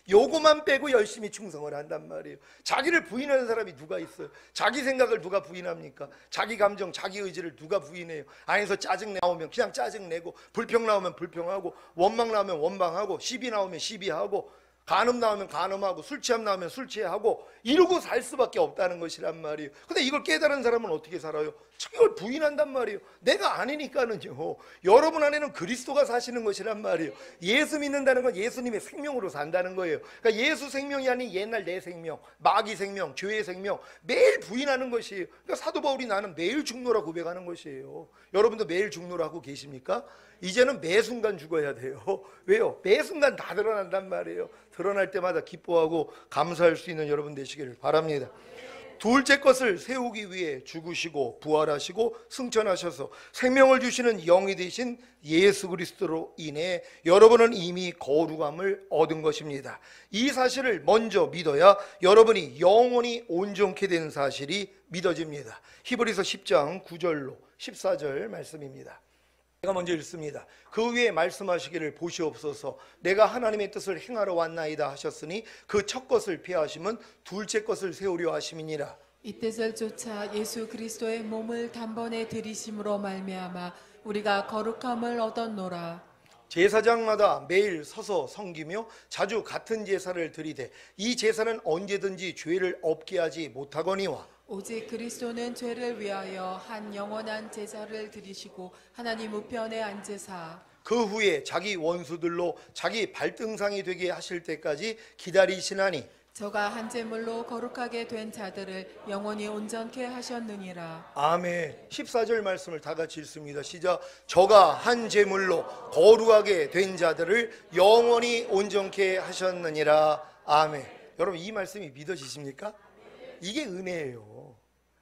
요거만 빼고 열심히 충성을 한단 말이에요. 자기를 부인하는 사람이 누가 있어요? 자기 생각을 누가 부인합니까? 자기 감정, 자기 의지를 누가 부인해요? 안에서 짜증 나오면 그냥 짜증내고, 불평 나오면 불평하고, 원망 나오면 원망하고, 시비 나오면 시비하고, 간음 나오면 간음하고, 술 취함 나오면 술 취하고, 이러고 살 수밖에 없다는 것이란 말이에요. 근데 이걸 깨달은 사람은 어떻게 살아요? 이걸 부인한단 말이에요. 내가 아니니까는요. 여러분 안에는 그리스도가 사시는 것이란 말이에요. 예수 믿는다는 건 예수님의 생명으로 산다는 거예요. 그러니까 예수 생명이 아닌 옛날 내 생명, 마귀 생명, 죄의 생명 매일 부인하는 것이에요. 그러니까 사도 바울이 나는 매일 죽노라 고백하는 것이에요. 여러분도 매일 죽노라 하고 계십니까? 이제는 매 순간 죽어야 돼요. 왜요? 매 순간 다 드러난단 말이에요. 드러날 때마다 기뻐하고 감사할 수 있는 여러분 되시기를 바랍니다. 둘째 것을 세우기 위해 죽으시고 부활하시고 승천하셔서 생명을 주시는 영이 되신 예수 그리스도로 인해 여러분은 이미 거룩함을 얻은 것입니다. 이 사실을 먼저 믿어야 여러분이 영원히 온전케 된 사실이 믿어집니다. 히브리서 10장 9절로 14절 말씀입니다. 제가 먼저 읽습니다. 그 위에 말씀하시기를 보시옵소서. 내가 하나님의 뜻을 행하러 왔나이다 하셨으니 그 첫 것을 피하시면 둘째 것을 세우려 하심이니라. 이 뜻을 쫓아 예수 그리스도의 몸을 단번에 들이심으로 말미암아 우리가 거룩함을 얻었노라. 제사장마다 매일 서서 섬기며 자주 같은 제사를 드리되 이 제사는 언제든지 죄를 없게 하지 못하거니와 오직 그리스도는 죄를 위하여 한 영원한 제사를 드리시고 하나님 우편에 앉으사 그 후에 자기 원수들로 자기 발등상이 되게 하실 때까지 기다리시나니 저가 한 제물로 거룩하게 된 자들을 영원히 온전케 하셨느니라. 아멘. 14절 말씀을 다 같이 읽습니다. 시작. 저가 한 제물로 거룩하게 된 자들을 영원히 온전케 하셨느니라. 아멘. 여러분 이 말씀이 믿어지십니까? 이게 은혜예요.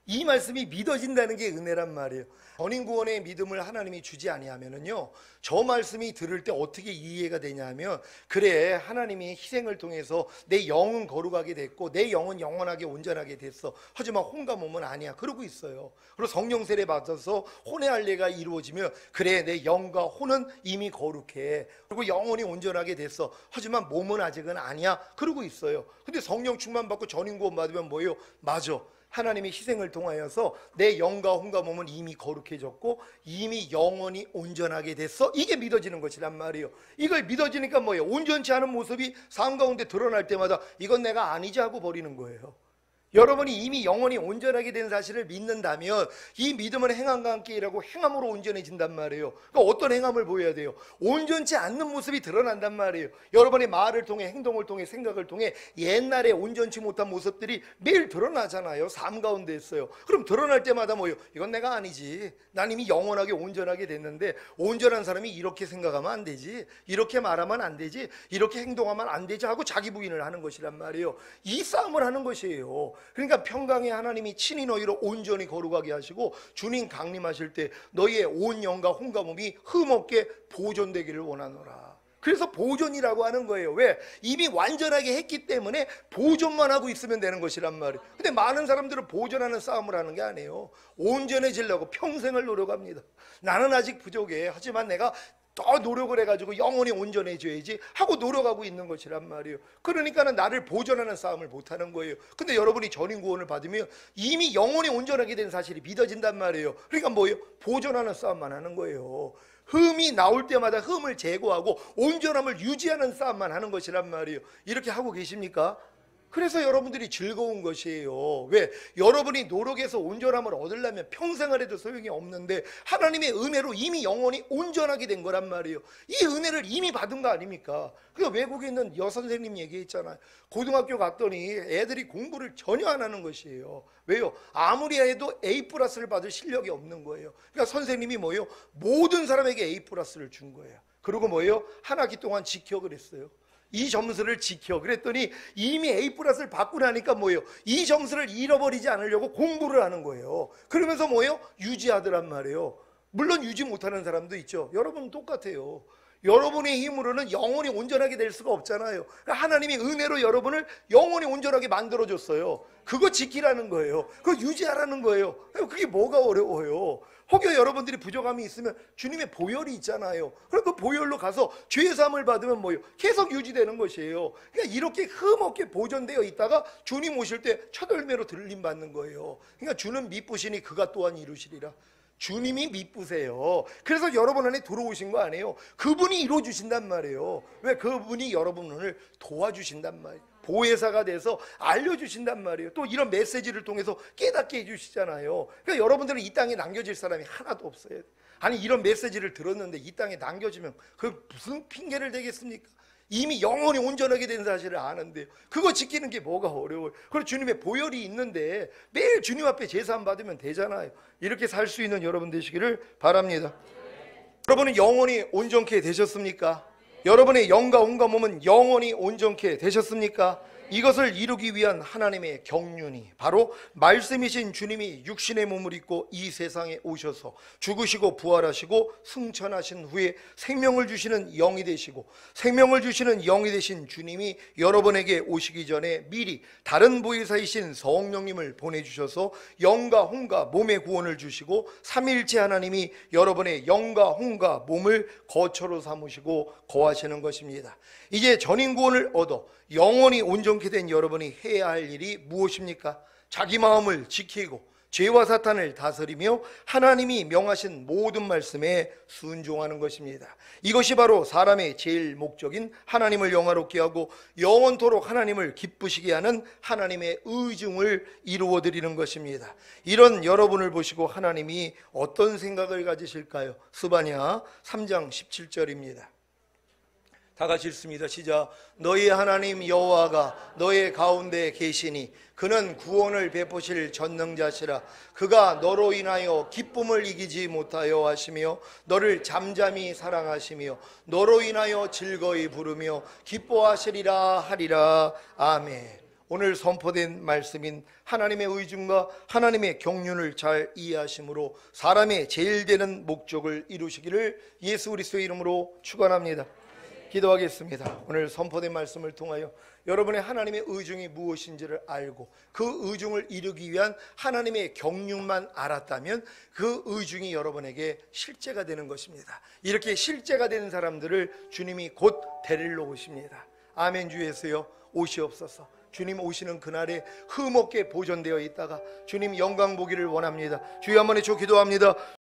이 말씀이 믿어진다는 게 은혜란 말이에요. 전인구원의 믿음을 하나님이 주지 아니하면은요, 저 말씀이 들을 때 어떻게 이해가 되냐면, 그래 하나님이 희생을 통해서 내 영은 거룩하게 됐고 내 영은 영원하게 온전하게 됐어. 하지만 혼과 몸은 아니야. 그러고 있어요. 그리고 성령 세례 받아서 혼의 할례가 이루어지면 그래 내 영과 혼은 이미 거룩해. 그리고 영원히 온전하게 됐어. 하지만 몸은 아직은 아니야. 그러고 있어요. 근데 성령 충만 받고 전인구원 받으면 뭐예요? 맞아. 하나님의 희생을 통하여서 내 영과 혼과 몸은 이미 거룩해졌고 이미 영원히 온전하게 됐어. 이게 믿어지는 것이란 말이에요. 이걸 믿어지니까 뭐예요? 온전치 않은 모습이 삶 가운데 드러날 때마다 이건 내가 아니지 하고 버리는 거예요. 여러분이 이미 영원히 온전하게 된 사실을 믿는다면 이 믿음은 행함과 함께 일하고 행함으로 온전해진단 말이에요. 그러니까 어떤 행함을 보여야 돼요? 온전치 않는 모습이 드러난단 말이에요. 여러분의 말을 통해 행동을 통해 생각을 통해 옛날에 온전치 못한 모습들이 매일 드러나잖아요. 삶 가운데 있어요. 그럼 드러날 때마다 뭐예요? 이건 내가 아니지. 난 이미 영원하게 온전하게 됐는데 온전한 사람이 이렇게 생각하면 안 되지. 이렇게 말하면 안 되지. 이렇게 행동하면 안 되지 하고 자기 부인을 하는 것이란 말이에요. 이 싸움을 하는 것이에요. 그러니까 평강의 하나님이 친히 너희를 온전히 거룩하게 하시고 주님 강림하실 때 너희의 온 영과 혼과 몸이 흠없게 보존되기를 원하노라. 그래서 보존이라고 하는 거예요. 왜? 이미 완전하게 했기 때문에 보존만 하고 있으면 되는 것이란 말이에요. 근데 많은 사람들은 보존하는 싸움을 하는 게 아니에요. 온전해지려고 평생을 노력합니다. 나는 아직 부족해. 하지만 내가 더 노력을 해가지고 영원히 온전해져야지 하고 노력하고 있는 것이란 말이에요. 그러니까는 나를 보존하는 싸움을 못하는 거예요. 근데 여러분이 전인 구원을 받으면 이미 영원히 온전하게 된 사실이 믿어진단 말이에요. 그러니까 뭐예요? 보존하는 싸움만 하는 거예요. 흠이 나올 때마다 흠을 제거하고 온전함을 유지하는 싸움만 하는 것이란 말이에요. 이렇게 하고 계십니까? 그래서 여러분들이 즐거운 것이에요. 왜? 여러분이 노력해서 온전함을 얻으려면 평생을 해도 소용이 없는데 하나님의 은혜로 이미 영원히 온전하게 된 거란 말이에요. 이 은혜를 이미 받은 거 아닙니까? 그러니까 외국에 있는 여선생님 얘기했잖아요. 고등학교 갔더니 애들이 공부를 전혀 안 하는 것이에요. 왜요? 아무리 해도 A+를 받을 실력이 없는 거예요. 그러니까 선생님이 뭐예요? 모든 사람에게 A+를 준 거예요. 그리고 뭐예요? 한 학기 동안 지켜 그랬어요. 이 점수를 지켜 그랬더니 이미 A+를 받고 나니까 뭐예요? 이 점수를 잃어버리지 않으려고 공부를 하는 거예요. 그러면서 뭐예요? 유지하더란 말이에요. 물론 유지 못하는 사람도 있죠. 여러분은 똑같아요. 여러분의 힘으로는 영원히 온전하게 될 수가 없잖아요. 그러니까 하나님이 은혜로 여러분을 영원히 온전하게 만들어줬어요. 그거 지키라는 거예요. 그거 유지하라는 거예요. 그게 뭐가 어려워요? 혹여 여러분들이 부족함이 있으면 주님의 보혈이 있잖아요. 그럼 그 보혈로 가서 죄사함을 받으면 뭐예요? 계속 유지되는 것이에요. 그러니까 이렇게 흠없게 보존되어 있다가 주님 오실 때 첫 열매로 들림 받는 거예요. 그러니까 주는 미쁘시니 그가 또한 이루시리라. 주님이 미쁘세요. 그래서 여러분 안에 들어오신 거 아니에요. 그분이 이루어주신단 말이에요. 왜? 그분이 여러분을 도와주신단 말이에요. 보혜사가 돼서 알려주신단 말이에요. 또 이런 메시지를 통해서 깨닫게 해주시잖아요. 그러니까 여러분들은 이 땅에 남겨질 사람이 하나도 없어요. 아니 이런 메시지를 들었는데 이 땅에 남겨지면 그 무슨 핑계를 대겠습니까? 이미 영원히 온전하게 된 사실을 아는데요. 그거 지키는 게 뭐가 어려워요. 그리고 주님의 보혈이 있는데 매일 주님 앞에 제사함 받으면 되잖아요. 이렇게 살 수 있는 여러분 되시기를 바랍니다. 여러분은 영원히 온전케 되셨습니까? 여러분의 영과 온과 몸은 영원히 온전케 되셨습니까? 이것을 이루기 위한 하나님의 경륜이 바로 말씀이신 주님이 육신의 몸을 입고 이 세상에 오셔서 죽으시고 부활하시고 승천하신 후에 생명을 주시는 영이 되시고 생명을 주시는 영이 되신 주님이 여러분에게 오시기 전에 미리 다른 보혜사이신 성령님을 보내주셔서 영과 혼과 몸의 구원을 주시고 삼위일체 하나님이 여러분의 영과 혼과 몸을 거처로 삼으시고 거하시는 것입니다. 이제 전인 구원을 얻어 영원히 온전케 된 여러분이 해야 할 일이 무엇입니까? 자기 마음을 지키고 죄와 사탄을 다스리며 하나님이 명하신 모든 말씀에 순종하는 것입니다. 이것이 바로 사람의 제일 목적인 하나님을 영화롭게 하고 영원토록 하나님을 기쁘시게 하는 하나님의 의중을 이루어 드리는 것입니다. 이런 여러분을 보시고 하나님이 어떤 생각을 가지실까요? 스바냐 3장 17절입니다. 다 같이 읽습니다. 시작. 너희 하나님 여호와가 너의 가운데 계시니 그는 구원을 베푸실 전능자시라. 그가 너로 인하여 기쁨을 이기지 못하여 하시며 너를 잠잠히 사랑하시며 너로 인하여 즐거이 부르며 기뻐하시리라 하리라. 아멘. 오늘 선포된 말씀인 하나님의 의중과 하나님의 경륜을 잘 이해하심으로 사람의 제일 되는 목적을 이루시기를 예수 그리스도의 이름으로 축원합니다. 기도하겠습니다. 오늘 선포된 말씀을 통하여 여러분의 하나님의 의중이 무엇인지를 알고 그 의중을 이루기 위한 하나님의 경륜만 알았다면 그 의중이 여러분에게 실제가 되는 것입니다. 이렇게 실제가 되는 사람들을 주님이 곧 데리러 오십니다. 아멘. 주 예수여 오시옵소서. 주님 오시는 그날에 흠없게 보존되어 있다가 주님 영광 보기를 원합니다. 주여 한번 해줘 기도합니다.